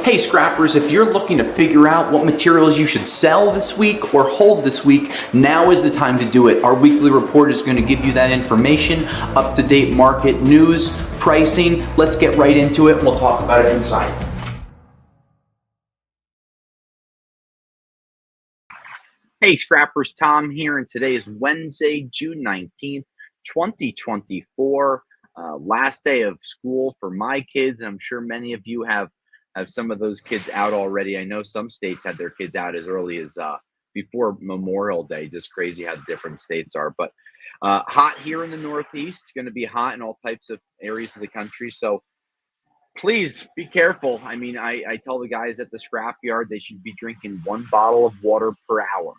Hey scrappers, if you're looking to figure out what materials you should sell this week or hold this week, now is the time to do it. Our weekly report is going to give you that information, up-to-date market news, pricing. Let's get right into it and we'll talk about it inside. Hey scrappers, Tom here, and today is Wednesday, June 19th, 2024. Last day of school for my kids. I'm sure many of you have some of those kids out already. I know some states had their kids out as early as before Memorial Day. Just crazy how different states are. But hot here in the Northeast. It's going to be hot in all types of areas of the country. So please be careful. I mean, I tell the guys at the scrapyard they should be drinking 1 bottle of water per hour.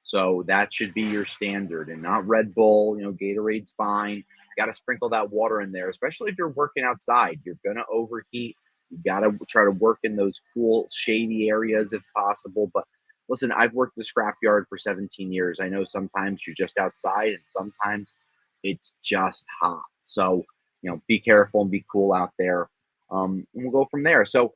So that should be your standard, and not Red Bull. You know, Gatorade's fine. Got to sprinkle that water in there, especially if you're working outside. You're going to overheat. You got to try to work in those cool, shady areas if possible. But listen, I've worked the scrapyard for 17 years. I know sometimes you're just outside and sometimes it's just hot. So, you know, be careful and be cool out there. And we'll go from there. So,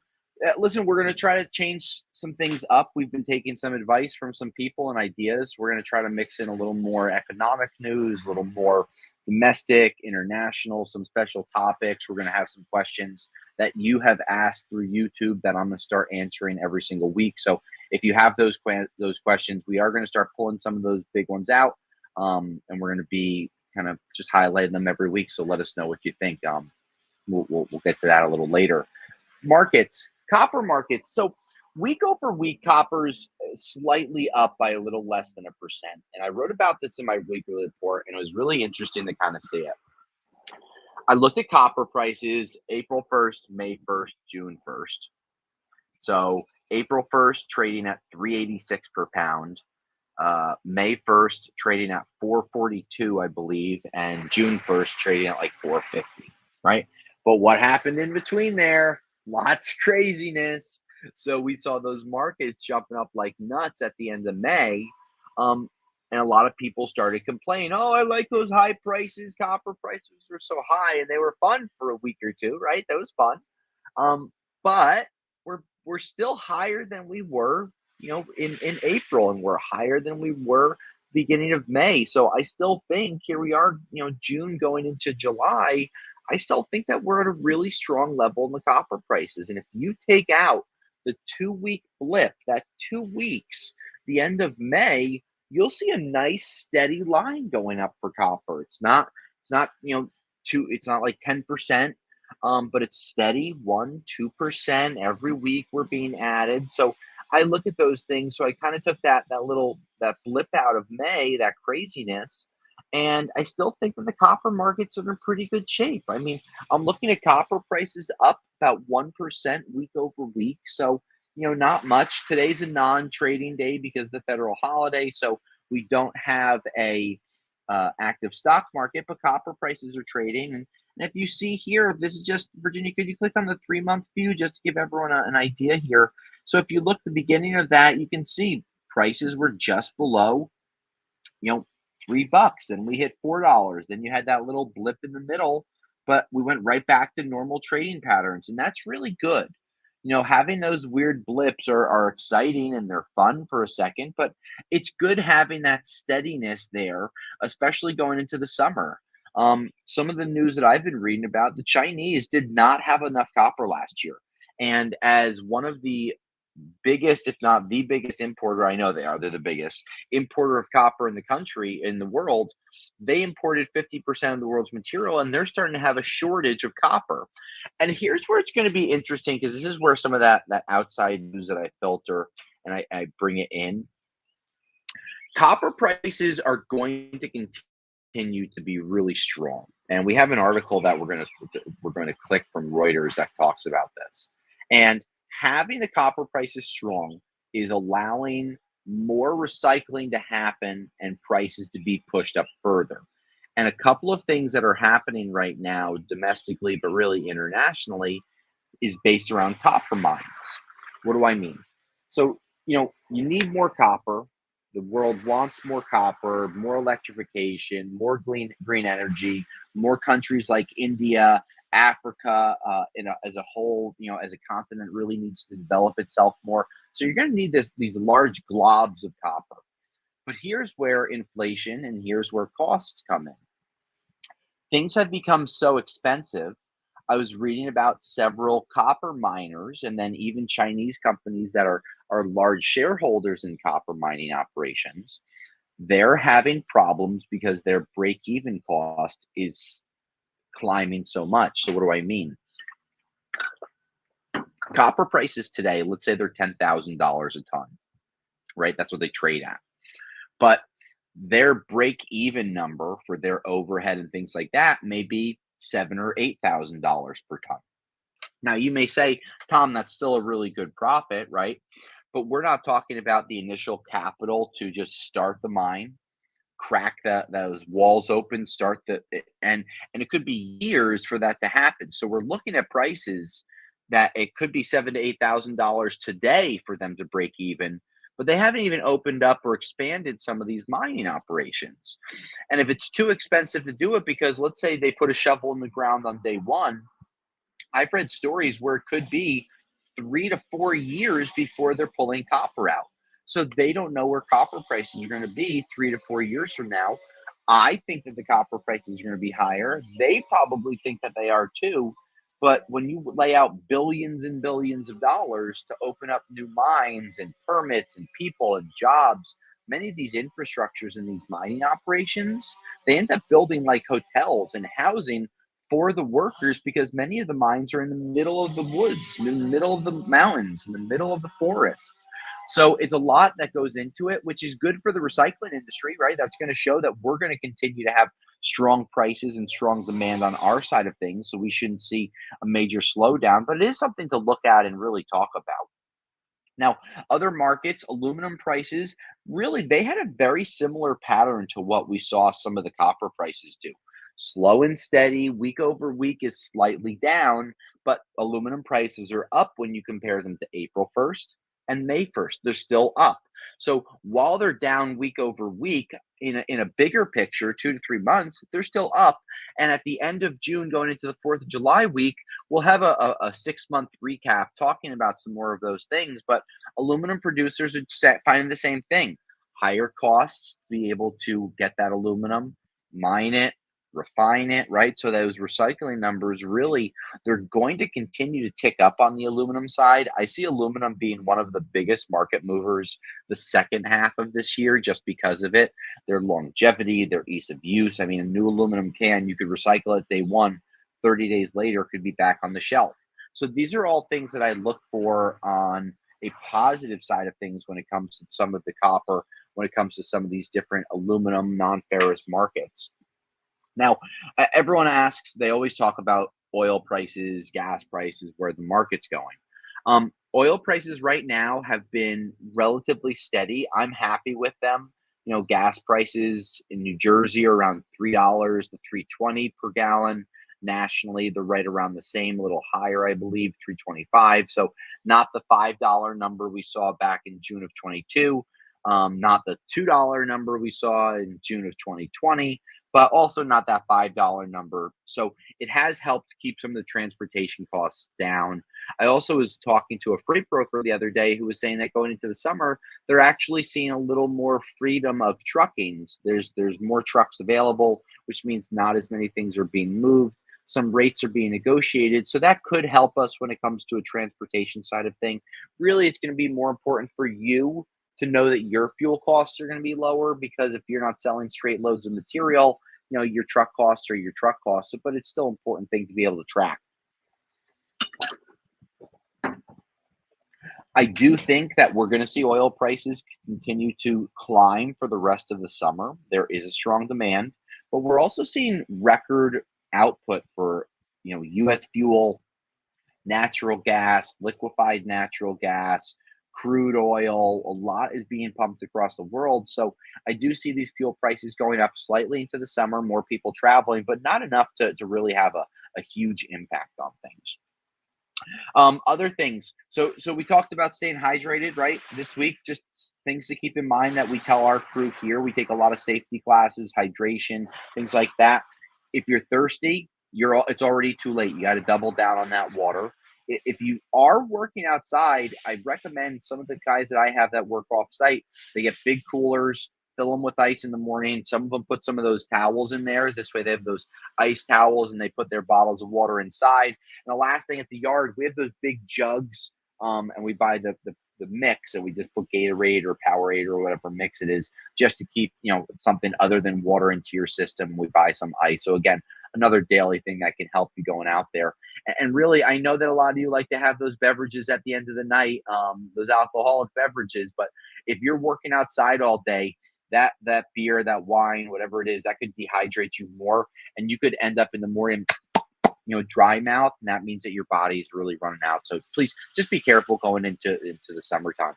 listen, we're going to try to change some things up. We've been taking some advice from some people and ideas. We're going to try to mix in a little more economic news, a little more domestic, international, some special topics. We're going to have some questions that you have asked through YouTube that I'm going to start answering every single week. So if you have those questions, we are going to start pulling some of those big ones out, and we're going to be kind of just highlighting them every week. So let us know what you think. We'll get to that a little later. Markets. Copper markets. So week over week, copper's slightly up by a little less than 1%. And I wrote about this in my weekly report, and it was really interesting to kind of see it. I looked at copper prices April 1st, May 1st, June 1st. So April 1st trading at $3.86 per pound. May 1st trading at $4.42, I believe, and June 1st trading at like $4.50, right? But what happened in between there? Lots of craziness. So we saw those markets jumping up like nuts at the end of May. And a lot of people started complaining, oh, I like those high prices. Copper prices were so high and they were fun for a week or two, right? That was fun. But we're still higher than we were, you know, in April, and we're higher than we were beginning of May. So I still think here we are, you know, June going into July. I still think that we're at a really strong level in the copper prices. And if you take out the 2-week blip, that 2 weeks, the end of May, you'll see a nice steady line going up for copper. It's not, you know, it's not like 10%, but it's steady, 1-2% every week we're being added. So I look at those things. So I kind of took that blip out of May, that craziness. And I still think that the copper markets are in pretty good shape. I mean, I'm looking at copper prices up about 1% week over week. So, you know, not much. Today's a non-trading day because of the federal holiday. So we don't have a active stock market, but copper prices are trading. And if you see here, this is just Virginia. Could you click on the 3-month view just to give everyone an idea here? So if you look at the beginning of that, you can see prices were just below, you know, $3, and we hit $4. Then you had that little blip in the middle, but we went right back to normal trading patterns, and that's really good. You know, having those weird blips are exciting and they're fun for a second, but it's good having that steadiness there, especially going into the summer. Some of the news that I've been reading about, the Chinese did not have enough copper last year. And as one of the biggest, if not the biggest importer, I know they're the biggest importer of copper in the country, in the world, they imported 50% of the world's material, and they're starting to have a shortage of copper. And here's where it's going to be interesting, because this is where some of that outside news that I filter and I bring it in. Copper prices are going to continue to be really strong. And we have an article that we're going to click from Reuters that talks about this. And having the copper prices strong is allowing more recycling to happen and prices to be pushed up further. And a couple of things that are happening right now domestically, but really internationally, is based around copper mines. What do I mean? So, you know, you need more copper. The world wants more copper, more electrification, more green energy. More countries like India Africa, as a whole, as a continent, really needs to develop itself more. So you're going to need these large globs of copper. But here's where inflation and here's where costs come in. Things have become so expensive. I was reading about several copper miners and then even Chinese companies that are large shareholders in copper mining operations. They're having problems because their break even cost is climbing so much. So, what do I mean? Copper prices today, let's say they're $10,000 a ton, right? That's what they trade at. But their break even number for their overhead and things like that may be $7,000 or $8,000 per ton. Now, you may say, Tom, that's still a really good profit, right? But we're not talking about the initial capital to just start the mine, crack those walls open, start and it could be years for that to happen. So we're looking at prices that it could be $7,000 to $8,000 today for them to break even, but they haven't even opened up or expanded some of these mining operations. And if it's too expensive to do it, because let's say they put a shovel in the ground on day one, I've read stories where it could be 3 to 4 years before they're pulling copper out. So they don't know where copper prices are going to be 3 to 4 years from now. I think that the copper prices are going to be higher. They probably think that they are too. But when you lay out billions and billions of dollars to open up new mines and permits and people and jobs, many of these infrastructures in these mining operations, they end up building like hotels and housing for the workers because many of the mines are in the middle of the woods, in the middle of the mountains, in the middle of the forest. So it's a lot that goes into it, which is good for the recycling industry, right? That's going to show that we're going to continue to have strong prices and strong demand on our side of things. So we shouldn't see a major slowdown, but it is something to look at and really talk about. Now, other markets, aluminum prices, really, they had a very similar pattern to what we saw some of the copper prices do. Slow and steady, week over week is slightly down, but aluminum prices are up when you compare them to April 1st and May 1st. They're still up. So while they're down week over week, in a bigger picture, 2 to 3 months, they're still up. And at the end of June, going into the 4th of July week, we'll have a 6 month recap talking about some more of those things. But aluminum producers are finding the same thing: higher costs to be able to get that aluminum, mine it, refine it, right? So those recycling numbers really, they're going to continue to tick up on the aluminum side. I see aluminum being one of the biggest market movers the second half of this year just because of it, their longevity, their ease of use. I mean, a new aluminum can, you could recycle it day one, 30 days later could be back on the shelf. So these are all things that I look for on a positive side of things when it comes to some of the copper, when it comes to some of these different aluminum non-ferrous markets. Now, everyone asks, they always talk about oil prices, gas prices, where the market's going. Oil prices right now have been relatively steady. I'm happy with them. Gas prices in New Jersey are around $3 to $3.20 per gallon. Nationally, they're right around the same, a little higher, I believe, 3.25. So not the $5 number we saw back in June of 22, not the $2 number we saw in June of 2020, but also not that $5 number. So it has helped keep some of the transportation costs down. I also was talking to a freight broker the other day who was saying that going into the summer, they're actually seeing a little more freedom of trucking. There's more trucks available, which means not as many things are being moved. Some rates are being negotiated. So that could help us when it comes to a transportation side of thing. Really, it's going to be more important for you to know that your fuel costs are going to be lower, because if you're not selling straight loads of material, your truck costs are your truck costs, but it's still an important thing to be able to track. I do think that we're going to see oil prices continue to climb for the rest of the summer. There is a strong demand, but we're also seeing record output for, US fuel, natural gas, liquefied natural gas, crude oil. A lot is being pumped across the world. So I do see these fuel prices going up slightly into the summer, more people traveling, but not enough to really have a huge impact on things. Other things. So we talked about staying hydrated, right? This week, just things to keep in mind that we tell our crew here. We take a lot of safety classes, hydration, things like that. If you're thirsty, it's already too late. You got to double down on that water. If you are working outside, I recommend some of the guys that I have that work off site. They get big coolers, fill them with ice in the morning. Some of them put some of those towels in there. This way, they have those ice towels and they put their bottles of water inside. And the last thing at the yard, we have those big jugs, and we buy the mix, and we just put Gatorade or Powerade or whatever mix it is, just to keep something other than water into your system. We buy some ice. So again, another daily thing that can help you going out there. And really, I know that a lot of you like to have those beverages at the end of the night, those alcoholic beverages. But if you're working outside all day, that beer, that wine, whatever it is, that could dehydrate you more, and you could end up in the morning, dry mouth, and that means that your body is really running out. So please just be careful going into the summertime.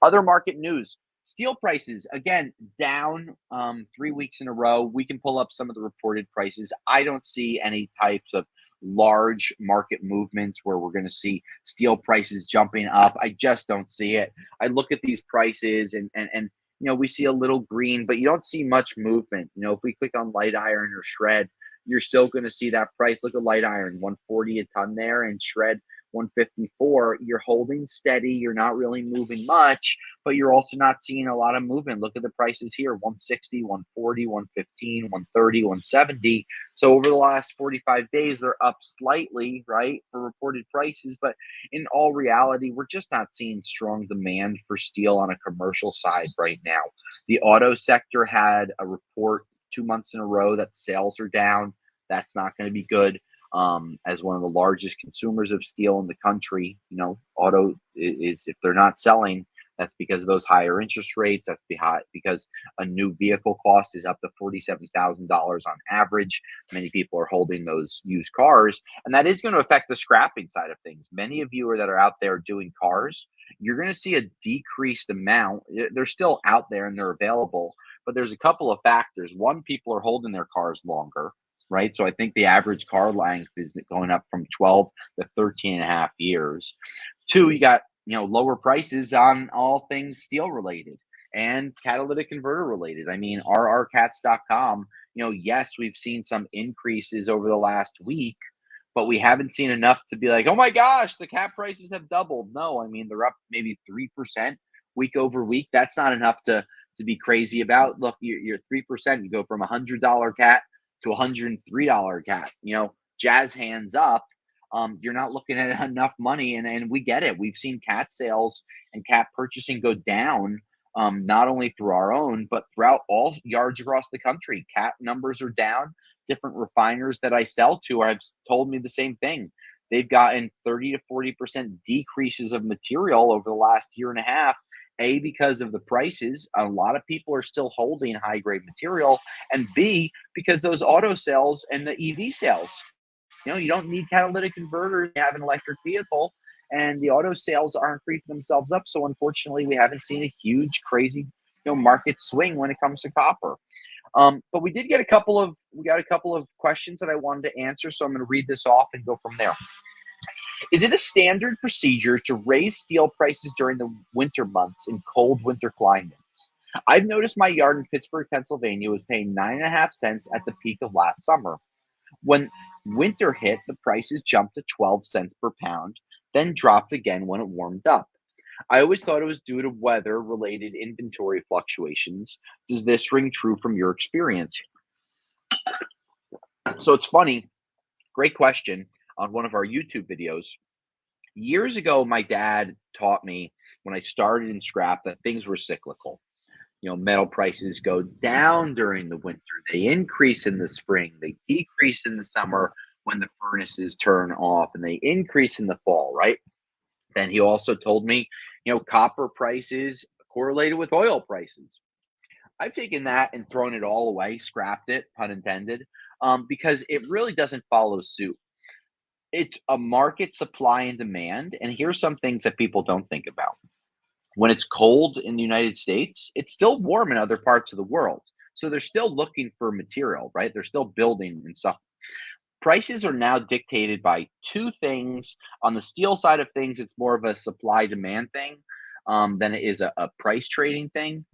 Other market news: steel prices again down 3 weeks in a row. We can pull up some of the reported prices. I don't see any types of large market movements where we're going to see steel prices jumping up. I just don't see it. I look at these prices and we see a little green, but you don't see much movement. If we click on light iron or shred, you're still going to see that price. Look at light iron, 140 a ton there, and shred 154. You're holding steady. You're not really moving much, but you're also not seeing a lot of movement. Look at the prices here: 160, 140, 115, 130, 170. So over the last 45 days, they're up slightly, right, for reported prices. But in all reality, we're just not seeing strong demand for steel on a commercial side right now. The auto sector had a report 2 months in a row that sales are down. That's not going to be good. As one of the largest consumers of steel in the country, auto is, if they're not selling, that's because of those higher interest rates. That's because a new vehicle cost is up to $47,000 on average. Many people are holding those used cars, and that is going to affect the scrapping side of things. Many of you that are out there doing cars, you're going to see a decreased amount. They're still out there and they're available, but there's a couple of factors. One, people are holding their cars longer, right? So I think the average car length is going up from 12 to 13 and a half years. Two, you got, lower prices on all things steel related and catalytic converter related. I mean, rrcats.com, yes, we've seen some increases over the last week, but we haven't seen enough to be like, oh my gosh, the cat prices have doubled. No, I mean, they're up maybe 3% week over week. That's not enough to be crazy about. Look, you're 3%. You go from $100 cat to $103 cat. Jazz hands up. You're not looking at enough money, and we get it. We've seen cat sales and cat purchasing go down, not only through our own, but throughout all yards across the country. Cat numbers are down. Different refiners that I sell to have told me the same thing. They've gotten 30 to 40% decreases of material over the last year and a half. A, because of the prices, a lot of people are still holding high grade material, and B, because those auto sales and the EV sales. You don't need catalytic converters. You have an electric vehicle, and the auto sales aren't creeping themselves up. So unfortunately, we haven't seen a huge, crazy, market swing when it comes to copper. But we got a couple of questions that I wanted to answer. So I'm going to read this off and go from there. Is it a standard procedure to raise steel prices during the winter months in cold winter climates? I've noticed my yard in Pittsburgh, Pennsylvania was paying 9.5 cents at the peak of last summer. When winter hit, the prices jumped to 12 cents per pound, then dropped again when it warmed up. I always thought it was due to weather related inventory fluctuations. Does this ring true from your experience? So it's funny, great question on one of our YouTube videos. Years ago, my dad taught me when I started in scrap that things were cyclical. Metal prices go down during the winter, they increase in the spring, they decrease in the summer when the furnaces turn off, and they increase in the fall, right? Then he also told me, copper prices correlated with oil prices. I've taken that and thrown it all away, scrapped it, pun intended, because it really doesn't follow suit. It's a market supply and demand. And here's some things that people don't think about. When it's cold in the United States, it's still warm in other parts of the world. So they're still looking for material, right? They're still building and stuff. Prices are now dictated by two things. On the steel side of things, it's more of a supply demand thing than it is a price trading thing,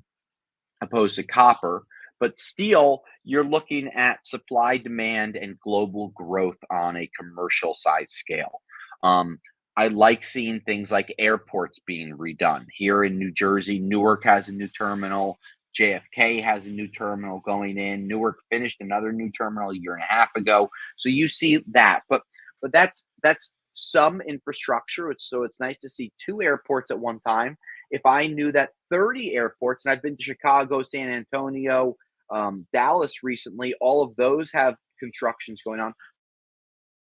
opposed to copper. But steel, you're looking at supply, demand, and global growth on a commercial size scale. Um, I like seeing things like airports being redone. Here in New Jersey, Newark has a new terminal. JFK has a new terminal going in. Newark finished another new terminal a year and a half ago. So you see that, but that's some infrastructure. So it's nice to see two airports at one time. If I knew that 30 airports, and I've been to Chicago, San Antonio, Dallas recently, all of those have constructions going on.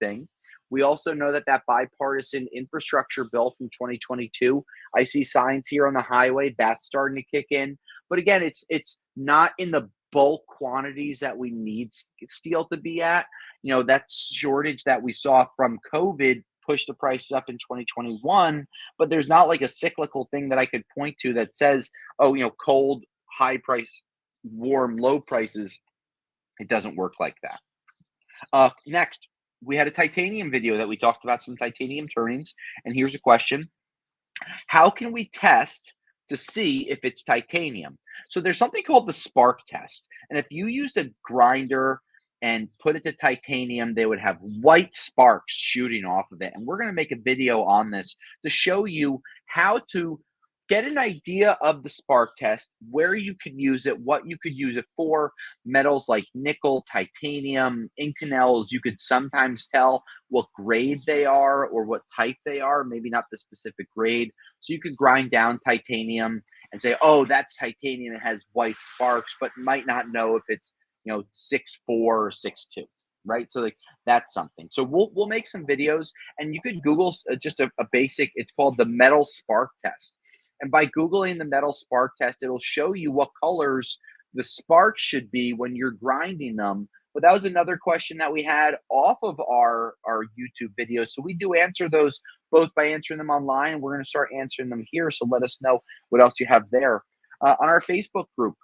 Thing. We also know that that bipartisan infrastructure bill from 2022, I see signs here on the highway that's starting to kick in. But again, it's not in the bulk quantities that we need steel to be at. You know, that shortage that we saw from COVID pushed the prices up in 2021, but there's not like a cyclical thing that I could point to that says, oh, you know, cold, high price, warm, low prices. It doesn't work like that. Next, we had a titanium video that we talked about some titanium turnings. And here's a question. How can we test to see if it's titanium? So there's something called the spark test. And if you used a grinder and put it to titanium, they would have white sparks shooting off of it. And we're going to make a video on this to show you how to get an idea of the spark test, where you could use it, what you could use it for. Metals like nickel, titanium, Inconels, you could sometimes tell what grade they are or what type they are, maybe not the specific grade. So you could grind down titanium and say, oh, that's titanium, it has white sparks, but might not know if it's, you know, 6'4" or 6'2". Right, so like that's something. So we'll make some videos, and you could Google just a basic. It's called the metal spark test. And by Googling the metal spark test, it'll show you what colors the sparks should be when you're grinding them. But that was another question that we had off of our YouTube videos. So we do answer those both by answering them online. We're going to start answering them here. So let us know what else you have there. On our Facebook group,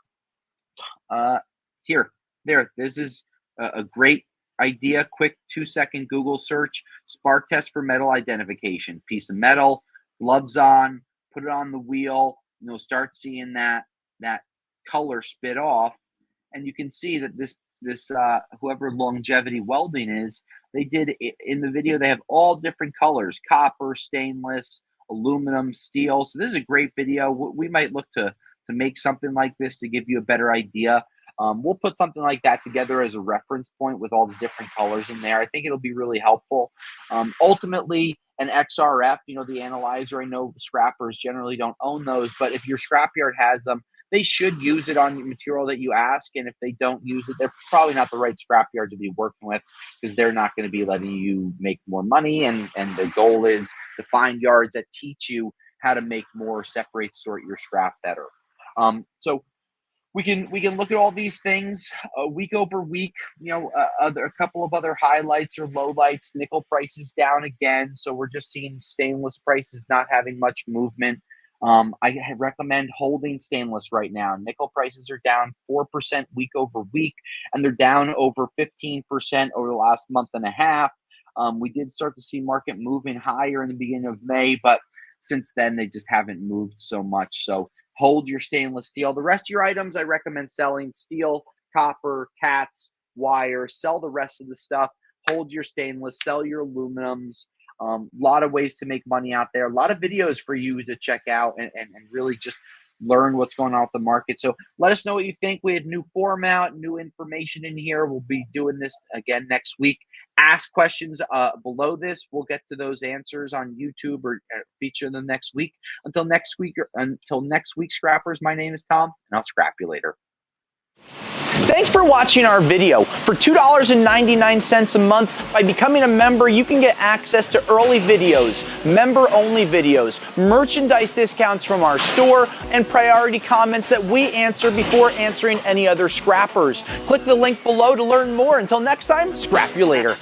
this is a great idea. Quick 2-second Google search, spark test for metal identification. Piece of metal, gloves on, put it on the wheel, and you'll start seeing that color spit off. And you can see that this whoever Longevity Welding is, they did in the video, they have all different colors: copper, stainless, aluminum, steel. So this is a great video. We might look to make something like this to give you a better idea. We'll put something like that together as a reference point with all the different colors in there. I think it'll be really helpful. Ultimately, an XRF, you know, the analyzer, I know scrappers generally don't own those, but if your scrapyard has them, they should use it on the material that you ask. And if they don't use it, they're probably not the right scrapyard to be working with, because they're not going to be letting you make more money. And the goal is to find yards that teach you how to make more, separate, sort your scrap better. So we can look at all these things week over week. You know, a couple of other highlights or lowlights. Nickel prices down again, so we're just seeing stainless prices not having much movement. I recommend holding stainless right now. Nickel prices are down 4% week over week, and they're down over 15% over the last month and a half. We did start to see market moving higher in the beginning of May, but since then they just haven't moved so much. So hold your stainless steel. The rest of your items, I recommend selling: steel, copper, cats, wire. Sell the rest of the stuff. Hold your stainless, sell your aluminums. A lot of ways to make money out there. A lot of videos for you to check out and really just learn what's going on with the market. So let us know what you think. We had new format, new information in here. We'll be doing this again next week. Ask questions below this. We'll get to those answers on YouTube or feature them next week. Until next week, scrappers, my name is Tom, and I'll scrap you later. Thanks for watching our video. For $2.99 a month, by becoming a member, you can get access to early videos, member-only videos, merchandise discounts from our store, and priority comments that we answer before answering any other scrappers. Click the link below to learn more. Until next time, scrap you later.